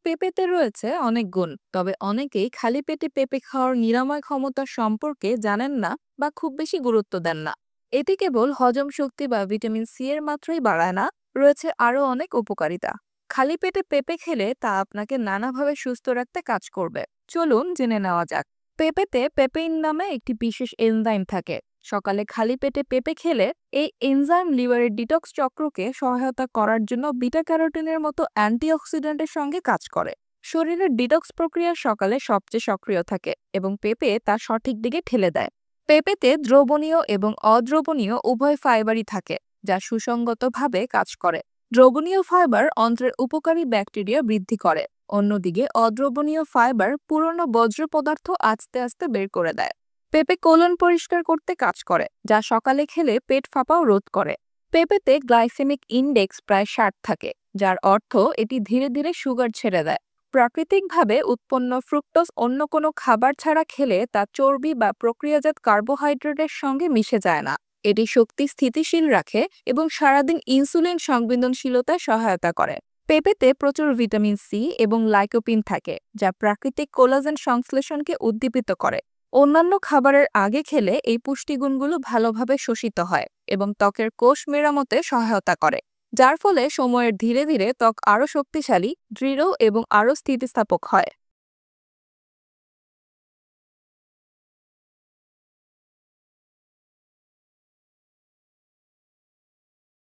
পেঁপেতে রয়েছে অনেক গুণ, তবে অনেকেই খালি পেটে পেঁপে খাওয়ার নিরাময় ক্ষমতা সম্পর্কে জানেন না বা খুব বেশি গুরুত্ব দেন না। এটি কেবল হজম শক্তি বা ভিটামিন সি এর মাত্রাই বাড়ায় না, রয়েছে আরো অনেক উপকারিতা। খালি পেটে পেঁপে খেলে তা আপনাকে নানাভাবে সুস্থ রাখতে কাজ করবে। চলুন জেনে নেওয়া যাক। পেঁপেতে পেপেইন নামে একটি বিশেষ এনজাইম থাকে। সকালে খালি পেটে পেঁপে খেলে এই এনজাইম লিভারের ডিটক্স চক্রকে সহায়তা করার জন্য বিটা ক্যারোটিনের মতো অ্যান্টিঅক্সিডেন্টের সঙ্গে কাজ করে। শরীরের ডিটক্স প্রক্রিয়া সকালে সবচেয়ে সক্রিয় থাকে এবং পেঁপে তা সঠিক দিকে ঠেলে দেয়। পেঁপেতে দ্রবণীয় এবং অদ্রবণীয় উভয় ফাইবারই থাকে, যা সুসংগতভাবে কাজ করে। দ্রবণীয় ফাইবার অন্ত্রের উপকারী ব্যাকটেরিয়া বৃদ্ধি করে, অন্যদিকে অদ্রবণীয় ফাইবার পুরনো বজ্র পদার্থ আস্তে আস্তে বের করে দেয়। পেঁপে কোলন পরিষ্কার করতে কাজ করে, যা সকালে খেলে পেট ফাঁপাও রোধ করে। পেঁপেতে গ্লাইসেমিক ইনডেক্স প্রায় 60 থাকে, যার অর্থ এটি ধীরে ধীরে সুগার ছেড়ে দেয়। প্রাকৃতিকভাবে উৎপন্ন ফ্রুক্টোজ অন্য কোনো খাবার ছাড়া খেলে তা চর্বি বা প্রক্রিয়াজাত কার্বোহাইড্রেটের সঙ্গে মিশে যায় না। এটি শক্তি স্থিতিশীল রাখে এবং সারাদিন ইনসুলিন সংবেদনশীলতায় সহায়তা করে। পেঁপেতে প্রচুর ভিটামিন সি এবং লাইকোপিন থাকে, যা প্রাকৃতিক কোলাজেন সংশ্লেষণকে উদ্দীপিত করে। অন্যান্য খাবারের আগে খেলে এই পুষ্টিগুণগুলো ভালোভাবে শোষিত হয় এবং ত্বকের কোষ মেরামতে সহায়তা করে, যার ফলে সময়ের ধীরে ধীরে ত্বক আরও শক্তিশালী, দৃঢ় এবং আরও স্থিতিস্থাপক হয়।